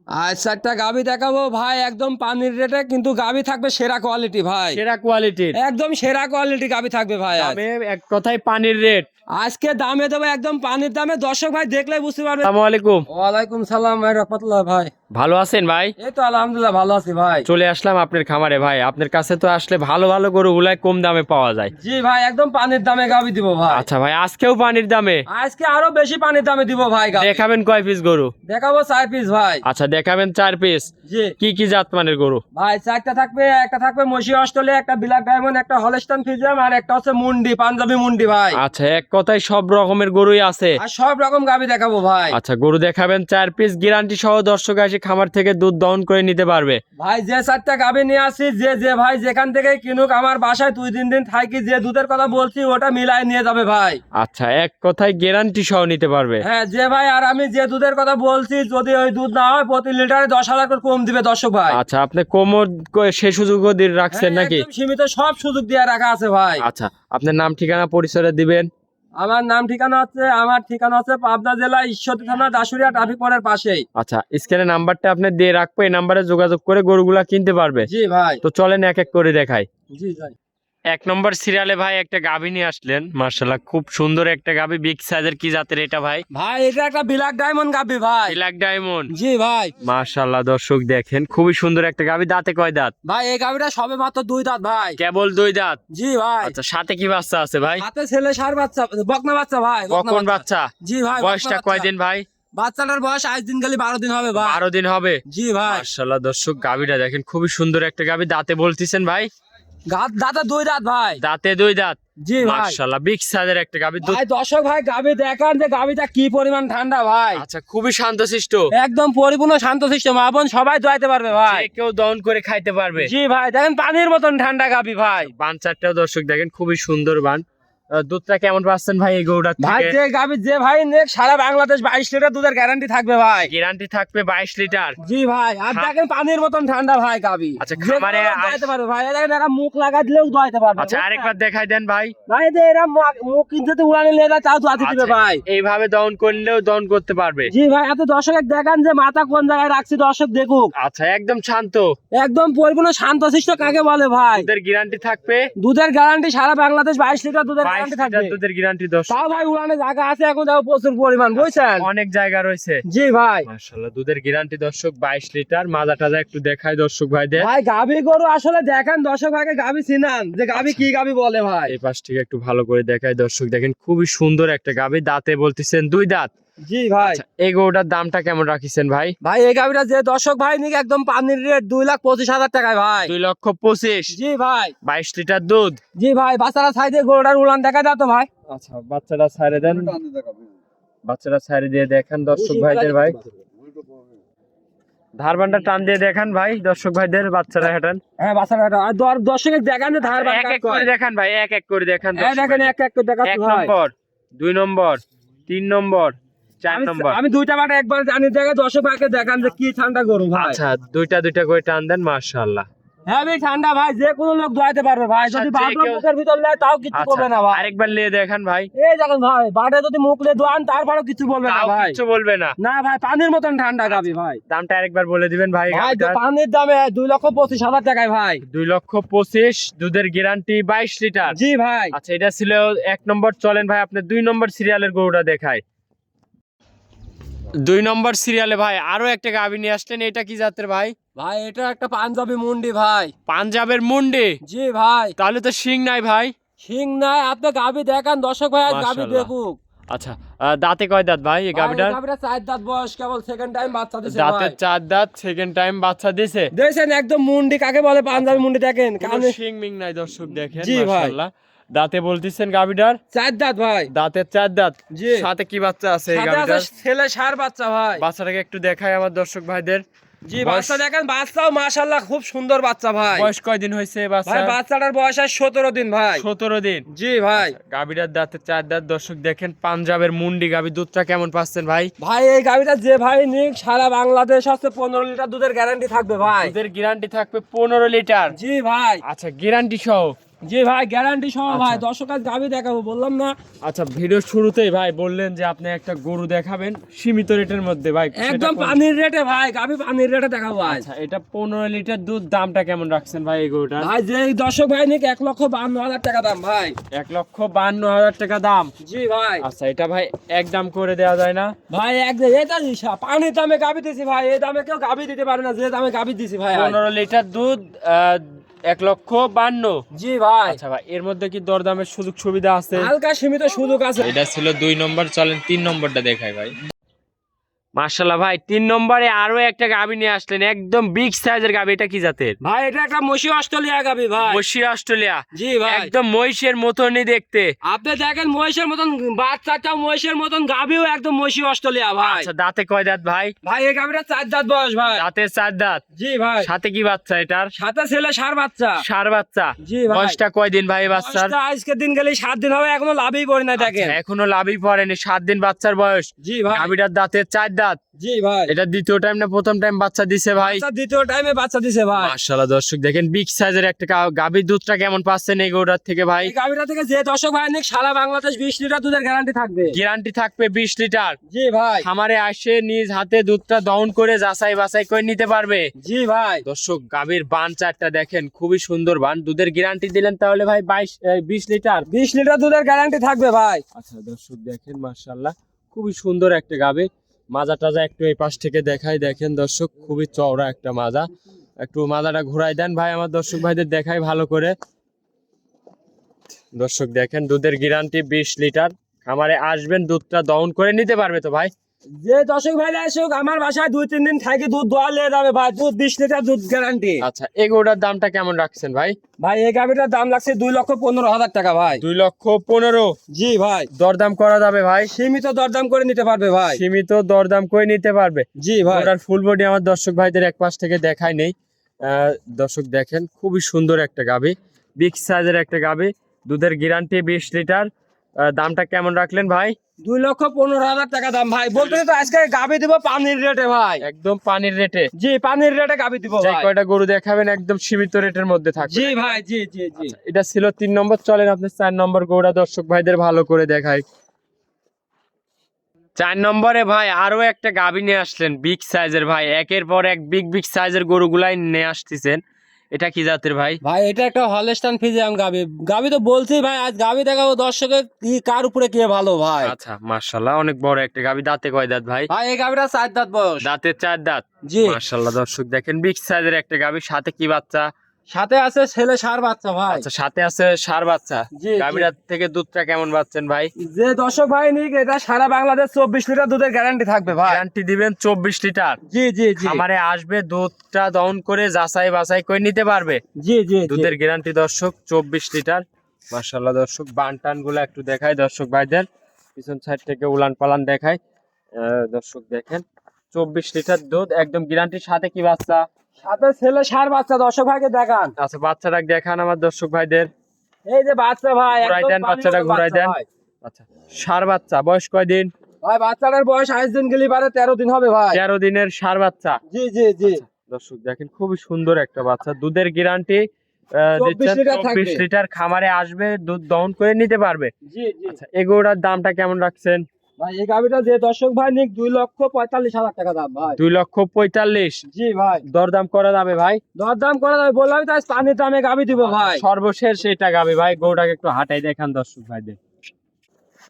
আচ্ছা একটা গাভি দেখাবো ভাই, একদম পানির রেটে, কিন্তু গাভি থাকবে সেরা কোয়ালিটি ভাই, সেরা কোয়ালিটির একদম সেরা কোয়ালিটি গাভি থাকবে ভাই। দামে এক কথায় পানির রেট। আজকে দামে দেবো একদম পানির দামে, দর্শক ভাই দেখলে বুঝতে পারবে। আসসালামু আলাইকুম। ওয়ালাইকুম সালাম ভাই, রহমতুল্লাহ ভাই। ভালো আছেন ভাই? এই তো আলহামদুলিল্লাহ ভালো আছি ভাই। চলে আসলাম আপনার খামারে ভাই। আপনার কাছে তো আসলে ভালো ভালো গরু গুলাই কম দামে পাওয়া যায়। জি ভাই, একদম পানির দামে গাভি দিব ভাই। আচ্ছা ভাই, আজকেও পানির দামে? আজকে আরো বেশি পানির দামে দিব ভাই গাভি। দেখাবেন কয় পিস গরু? দেখাবো 4 পিস ভাই। আচ্ছা দেখাবেন 4 পিস। জি কি কি জাত মানের গরু? ভাই 4টা থাকবে, একটা থাকবে মসি অস্ট্রেলিয়া, একটা ব্ল্যাক ডায়মন্ড, একটা হলস্টাইন ফ্রিজিয়ান, আর একটা হচ্ছে মুন্ডি, পাঞ্জাবি মুন্ডি ভাই। আচ্ছা, এক কথায় সব রকমের গরুই আছে। আর সব রকম গাভি দেখাবো ভাই। আচ্ছা, গরু দেখাবেন 4 পিস, গ্যারান্টি সহ দর্শক এসে খামার থেকে দুধ দহন করে নিতে পারবে। ভাই যে 4টা গাভি নিয়ে আসি, যে ভাই যেখান থেকে কিনুক, আমার বাসায় 2-3 দিন থাকি, যে দুধের কথা বলছি ওটা মিলাই নিয়ে যাবে ভাই। আচ্ছা, এক কথায় গ্যারান্টি সহ নিতে পারবে। হ্যাঁ যে ভাই, আর আমি যে দুধের কথা বলছি, যদি ওই দুধ না হয় প্রতি লিটারে 10,000 করে কম দিবে দর্শক ভাই। আচ্ছা, আপনি কোমর সে সুযোগও দিয়ে রাখছেন হ্যাঁ, নাকি? একদম সীমিত সব সুযোগ দিয়ে রাখা আছে ভাই। আচ্ছা, আপনার নাম ঠিকানা পরিচয় দিবেন। আমার ঠিকানা হচ্ছে পাবনা জেলা ঈশ্বরদী থানা দাসুরিয়া ট্রাফিক মোড়ের পাশেই। আচ্ছা, স্ক্রিনে নাম্বারটা আপনি দিয়ে রাখবো, এই নাম্বারে যোগাযোগ করে গরুগুলা কিনতে পারবে। জি ভাই। তো চলেন এক এক করে দেখাই। জি ভাই। 1 নম্বর সিরিয়ালে ভাই একটা গাভী নিয়ে আসলেন, মার্শাল্লাহ খুব সুন্দর একটা গাভী, বিগ সাইজের। কি জাতের এটা ভাই? ভাই এটা একটা ব্ল্যাক ডায়মন্ড গাভি ভাই। Black diamond. জি ভাই। মার্শাল্লাহ দর্শক দেখেন, খুবই সুন্দর একটা গাভী। দাঁতে কয় দাঁত? ভাই এই গাভিটা সবে মাত্র 2 দাঁত ভাই। কেবল 2 দাঁত? জি ভাই। আচ্ছা, সাথে কি বাচ্চা আছে ভাই? হাতে ছেলে সার বাচ্চা, বকনা বাচ্চা ভাই। কখন বাচ্চা? জি ভাই। বয়সটা কয়দিন ভাই? বাচ্চাটার বয়স আজ দিন গেলে 12 দিন হবে ভাই। 12 দিন হবে। জি ভাই। মার্শাল্লাহ দর্শক গাভীটা দেখেন, খুবই সুন্দর একটা গাভী। দাঁতে বলতেছেন ভাই? দাঁতে 2 দাঁত ভাই। দাঁতে 2 দাঁত। জি ভাই। মার্শাল্লাহ বিগ সাইজের একটা গাভী। ভাই দর্শক ভাই গাভি দেখান যে গাভিটা কি পরিমাণ ঠান্ডা ভাই। আচ্ছা, খুবই শান্তশিষ্ট, একদম পরিপূর্ণ শান্তশিষ্ট, মা বোন সবাই দোয়াইতে পারবে ভাই। যে কেউ দহন করে খাইতে পারবে। জি ভাই, দেখেন পানির মতন ঠান্ডা গাভি ভাই। বান চারটাও দর্শক দেখেন, খুবই সুন্দর বান। দুধটা কেমন পাচ্ছেন ভাই এই গরুটার ভাই থেকে? যে গাভি যে ভাই নেক, সারা বাংলাদেশ 22 লিটার দুধের গ্যারান্টি থাকবে ভাই। গ্যারান্টি থাকবে 22 লিটার। জি ভাই। আর দেখেন পানির মতন ঠান্ডা ভাই গাভি। আচ্ছা, খামারে দোয়াইতে পারবে ভাই। দেখেন এরা মুখ লাগা দিলেও দোয়াইতে পারবে। আচ্ছা, আরেকবার দেখাই দেন ভাই। ভাই যে এরা মুখ কিন্তু উড়ানি নিয়ে যায়, তাও দোয়াতে দিবে আচ্ছা, ভাই। এইভাবে দহন করলেও দহন করতে পারবে। জি ভাই, এত দর্শক দেখান যে মাথা কোন জায়গায় রাখছি, দর্শক দেখুক। আচ্ছা, একদম শান্ত। একদম পরিপূর্ণ শান্তশিষ্ট কাকে বলে ভাই। দুধের গ্যারান্টি থাকবে। দুধের গ্যারান্টি সারা বাংলাদেশ 22 লিটার দুধের 22 গ্যারান্টি লিটার থাকবে। দুধের গ্যারান্টি দর্শক। তাও ভাই উড়ানে জায়গা আছে এখন, তাও প্রচুর পরিমাণ, বুঝছেন? অনেক জায়গা রয়েছে। জি ভাই। মাশাআল্লাহ, দুধের গ্যারান্টি দর্শক 22 লিটার। মাজা টাজা একটু দেখায় দর্শক ভাইদের। ভাই গাভি গরু আসলে দেখেন, দর্শক ভাইকে গাভি চিনান যে গাভি কি গাভি বলে ভাই। এই পাশ থেকে একটু ভালো করে দেখায় দর্শক দেখেন, খুবই সুন্দর একটা গাভী। দাঁতে বলতেছেন 2 দাঁত। জি ভাই। আচ্ছা, এই গরুটার দামটা কেমন রাখিছেন ভাই? ভাই এই গাভিটা যে দর্শক ভাই নিক, একদম পানির রেট 2,25,000 টাকায় ভাই। 2,25,000। জি ভাই। 22 লিটার দুধ। জি ভাই, বাচ্চারা সাইডে গরুটার উলান দেখা যাও তো ভাই। আচ্ছা, বাচ্চাটা ছাড়ে দেন, বাচ্চাটা ছাড়ে দিয়ে দেখান দর্শক ভাইদের ভাই। ধারবানটা টান দিয়ে দেখান ভাই দর্শক ভাইদের, বাচ্চারা হেঁটান। হ্যাঁ বাচ্চারা, আর দর্শকের দেখান যে ধার এক এক করে দেখান ভাই, এক এক করে দেখান। দেখেন এক এক করে দেখাচ্ছি 1 ভাই। নম্বর, 2 নম্বর, 3 নম্বর, 4 নম্বর। আমি 2টা বাটা একবার জানি জায়গায় দর্শক ভাইকে দেখান যে কি ঠান্ডা গরু ভাই। আচ্ছা, দুইটা দুইটা করে টান দেন। মাশাআল্লাহ, হেভি ঠান্ডা ভাই, যে কোনো লোক দোয়াইতে পারবে ভাই। যদি যে বাটা কেউ- মুখের ভিতর নেয় তাও কিছু আচ্ছা, করবে না ভাই। আরেকবার নিয়ে দেখান ভাই। এই দেখেন ভাই, বাটা যদি মুখ লে দোয়ান তারপরেও কিছু বলবে না তাও ভাই। কিছু বলবে না। না ভাই, পানির মতন ঠান্ডা গাবি ভাই। দামটা আরেকবার বলে দিবেন ভাই। ভাই তো পানির দামে 2,25,000 টাকায় ভাই। 2,25,000, দুধের গ্যারান্টি 22 লিটার। জি ভাই। আচ্ছা, এটা ছিল 1 নম্বর। চলেন ভাই আপনার 2 নম্বর সিরিয়ালের গরুটা দেখায়। 2 নম্বর সিরিয়ালে ভাই আরো একটা গাভী নিয়ে আসলেন, এটা কি জাতের ভাই? ভাই এটা একটা পাঞ্জাবি মুন্ডি ভাই। পাঞ্জাবের মুন্ডি? জি ভাই। তাহলে তো শিং নাই ভাই। সিং নাই, আপনি গাবি দেখান দর্শক ভাই, গাবি মাশাআল্লাহ। দেখুক। আচ্ছা, দাঁতে কয় দাঁত ভাই এই গাভীটার? গাবিটা 4 দাঁত বয়স, কেবল সেকেন্ড টাইম বাচ্চা দিছে দাঁতে ভাই। 4 দাঁত, সেকেন্ড টাইম বাচ্চা দিছে। দেখছেন একদম মুন্ডি কাকে বলে, পাঞ্জাবি মুন্ডি দেখেন কোনো কানে। শিং মিং নাই দর্শক দেখেন। জি ভাই। মাশাআল্লাহ, দাঁতে বলতেছেন গাভীটার 4 দাঁত ভাই। দাঁতে 4 দাঁত। জি। সাথে কি বাচ্চা আছে এই সাথে গাভীটার? আছে ছেলে সার বাচ্চা ভাই। বাচ্চাটাকে একটু দেখাই আমার দর্শক ভাইদের। জি বয়স- বাচ্চা দেখেন, বাচ্চাও মাশাআল্লাহ খুব সুন্দর বাচ্চা ভাই। বয়স কয়দিন হয়েছে ভাই বাচ্চা? বাচ্চাটার বয়স আর 17 দিন ভাই। 17 দিন। জি ভাই। গাভীটার দাঁতে 4 দাঁত দর্শক দেখেন, পাঞ্জাবের মুন্ডি গাভী। দুধটা কেমন পাচ্ছেন ভাই? ভাই এই গাভিটা যে ভাই নিক, সারা বাংলাদেশ হচ্ছে 15 লিটার দুধের গ্যারান্টি থাকবে ভাই। দুধের গ্যারান্টি থাকবে 15 লিটার। জি ভাই। আচ্ছা, গ্যারান্টি সহ। জি ভাই গ্যারান্টি সহ ভাই আচ্ছা। 10 কাজ গাবি দেখাবো বললাম না। আচ্ছা, ভিডিওর শুরুতেই ভাই বললেন যে আপনি একটা গরু দেখাবেন সীমিত রেটের মধ্যে ভাই, সেটা একদম কোন- পানির রেটে ভাই, গাবি পানির রেটে দেখাবো ভাই। আচ্ছা, এটা 15 লিটার দুধ, দামটা কেমন রাখছেন ভাই এই গরুটার? ভাই যে দর্শক ভাই নিক 1,52,000 টাকা দাম ভাই। 1,52,000 টাকা দাম। জি ভাই। আচ্ছা, এটা ভাই একদম করে দেওয়া যায় না? ভাই এটা হিসাব পানির দামে গাবি দিছি ভাই, এই দামে কেউ গাবি দিতে পারে না যে দামে গাবি দিছি ভাই। 15 লিটার দুধ, 1,52,000। জি ভাই। আচ্ছা ভাই, এর মধ্যে কি দরদামের সুযোগ সুবিধা আছে? হালকা সীমিত সুযোগ আছে। এটা ছিল 2 নম্বর, চলেন 3 নম্বরটা দেখাই ভাই। মাশাআল্লাহ ভাই, 3 নম্বরে আরো একটা গাভী নিয়ে আসলেন, একদম বিগ সাইজের গাভী। এটা কি জাতের? ভাই এটা একটা মশি অস্ট্রেলিয়া গাবি ভাই। মহিষী অস্ট্রেলিয়া। জি ভাই। একদম মহিষের মতনই দেখতে। আপনি দেখেন মহিষের মতন বাচ্চাটাও মহিষের মতন, গাবিও একদম মশি অস্ট্রেলিয়া ভাই। আচ্ছা, দাঁতে কয় দাঁত ভাই? ভাই এই গাবিটা 4 দাঁত বয়স ভাই। দাঁতে 4 দাঁত। জি ভাই। সাথে কি বাচ্চা এটার? সাথে ছেলে ষাঁড় বাচ্চা। ষাঁড় বাচ্চা। জি ভাই। বয়সটা কয় দিন ভাই বাচ্চার? বয়সটা আজকে দিন গেলে 7 দিন হবে, এখনো লাভই পড়ে না দেখেন। আচ্ছা, এখনো লাভই পড়েনি, 7 দিন বাচ্চার বয়স। জি ভাই। গাভীটার দাঁতে 4 দাঁত। জি ভাই। এটা দ্বিতীয় টাইম না প্রথম টাইম বাচ্চা দিছে ভাই? বাচ্চা দ্বিতীয় টাইমে বাচ্চা দিছে ভাই। মাশাআল্লাহ দর্শক দেখেন, বিগ সাইজের একটা গাভীর দুধটা কেমন পাচ্ছেন এই গরুটার থেকে ভাই? এই গাবিটা থেকে যে দর্শক ভাই নিক সারা বাংলাদেশ 20 লিটার দুধের গ্যারান্টি থাকবে। গ্যারান্টি থাকবে 20 লিটার। জি ভাই। খামারে আসে নিজ হাতে দুধটা দহন করে যাচাই বাছাই করে নিতে পারবে। জি ভাই। দর্শক গাভীর বান চারটা দেখেন, খুবই সুন্দর বান। দুধের গ্যারান্টি দিলেন তাহলে ভাই 20 লিটার। 20 লিটার দুধের গ্যারান্টি থাকবে ভাই। আচ্ছা দর্শক দেখেন, মাশাআল্লাহ খুবই সুন্দর একটা গাভী। মাজা টাজা একটু এই পাশ থেকে দেখাই, দেখেন দর্শক খুবই চওড়া একটা মাজা। একটু মাজাটা ঘুরাই দেন ভাই, আমার দর্শক ভাইদের দেখাই ভালো করে। দর্শক দেখেন, দুধের গ্যারান্টি 20 লিটার। খামারে আসবেন দুধটা দহন করে নিতে পারবে তো ভাই? যে দর্শক ভাই আসুক আমার বাসায় 2-3 দিন থাকি দুধ দোয়া নিয়ে যাবে ভাই। দুধ 20 লিটার দুধ গ্যারান্টি। আচ্ছা, এই গরুটার দামটা কেমন রাখছেন ভাই? ভাই এই গাবিটার দাম লাগছে 2,15,000 টাকা ভাই। 2,15,000। জি ভাই। দরদাম করা যাবে ভাই? সীমিত দরদাম করে নিতে পারবে ভাই। সীমিত দরদাম করে নিতে পারবে। জি ভাই। ওটার ফুল বডি আমার দর্শক ভাইদের এক পাশ থেকে দেখাই নেই। দর্শক দেখেন, খুবই সুন্দর একটা গাভী, বিগ সাইজের একটা গাভী। দুধের গ্যারান্টি 20 লিটার। দামটা কেমন রাখলেন ভাই? 2,15,000 টাকা দাম ভাই। বলতে তো আজকে গাবি দিব পানির রেটে ভাই। একদম পানির রেটে। জি পানির রেটে গাবি দিব যে ভাই। কয়টা গরু দেখাবেন একদম সীমিত রেটের মধ্যে থাকবে। জি ভাই। জি জি জি। এটা ছিল 3 নম্বর, চলেন আপনি 4 নম্বর গরুটা দর্শক ভাইদের ভালো করে দেখাই। 4 নম্বরে ভাই আরো একটা গাভী নিয়ে আসলেন, বিগ সাইজের ভাই। একের পর এক বিগ সাইজের গরুগুলাই নিয়ে আসতেছেন। এটা কি জাতের ভাই? ভাই এটা একটা হলস্টাইন ফ্রিজিয়ান গাবি। গাবি তো বলছি ভাই, আজ গাবি দেখাবো দর্শকের কি কার উপরে কে ভালো ভাই। আচ্ছা, মাশাআল্লাহ অনেক বড় একটা গাভী। দাঁতে কয় দাঁত ভাই? ভাই এই গাবিটা 4 দাঁত বয়স। দাঁতে 4 দাঁত। জি। মাশাআল্লাহ দর্শক দেখেন, বিগ সাইজের একটা গাভী। সাথে কি বাচ্চা? সাথে আছে ছেলে ষাঁড় বাচ্চা ভাই। আচ্ছা, সাথে আছে ষাঁড় বাচ্চা। জি, গাভীর থেকে দুধটা কেমন পাচ্ছেন ভাই? যে দর্শক ভাই নিক এটা সারা বাংলাদেশ 24 লিটার দুধের গ্যারান্টি থাকবে ভাই। গ্যারান্টি দিবেন 24 লিটার। জি জি জি। খামারে আসবে দুধটা দহন করে যাচাই বাছাই করে নিতে পারবে। জি জি। দুধের গ্যারান্টি দর্শক 24 লিটার। মাশাআল্লাহ দর্শক, বানটান গুলো একটু দেখাই দর্শক ভাইদের, পিছন সাইড থেকে উলান পালান দেখাই। দর্শক দেখেন, 24 লিটার দুধ, একদম গ্যারান্টির সাথে কি বাচ্চা? সাথে ছেলে ষাঁড় বাচ্চা দর্শক ভাইকে দেখান। আচ্ছা, বাচ্চাটা দেখান আমার দর্শক ভাইদের। এই যে বাচ্চা ভাই, ঘুরাই একদম দেন, বাচ্চাটা পানির ঘুরাই বাচ্চা দেন। ভাই। আচ্ছা, ষাঁড় বাচ্চা, বয়স কয় দিন? ভাই বাচ্চাটার বয়স 28 দিন গেলি পারে 13 দিন হবে ভাই। 13 দিনের ষাঁড় বাচ্চা। জি জি জি। দর্শক দেখেন, খুবই সুন্দর একটা বাচ্চা। দুধের গ্যারান্টি 24 লিটার 24 থাকবে। লিটার। খামারে আসবে দুধ দহন করে নিতে পারবে। জি জি। আচ্ছা, এগুলোর দামটা কেমন রাখছেন? ভাই এই গাবিটা যে দর্শক ভাই নিক 2,45,000 টাকা দাম ভাই। 2,45,000। জি ভাই। দরদাম করা যাবে ভাই? দরদাম করা যাবে, বললাম তো আজ পানির দামে গাবি দিব ভাই। সর্বশেষ এটা গাবি ভাই, গরুটাকে একটু হাঁটাই দেখান দর্শক ভাইদের।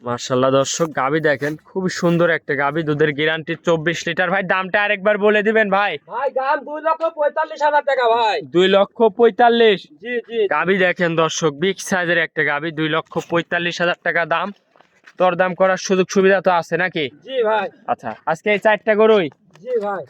মাশাআল্লাহ দর্শক, গাবি দেখেন, খুবই সুন্দর একটা গাবি। দুধের গ্যারান্টি 24 লিটার। ভাই দামটা আরেকবার বলে দিবেন ভাই। ভাই দাম 2,45,000 টাকা ভাই। 2,45,000। জি জি। গাবি দেখেন দর্শক, বিগ সাইজের একটা গাবি, 2,45,000 টাকা দাম। দরদাম করার সুযোগ সুবিধা তো আছে নাকি? জি ভাই। আচ্ছা, আজকে এই 4টা গরুই? জি ভাই।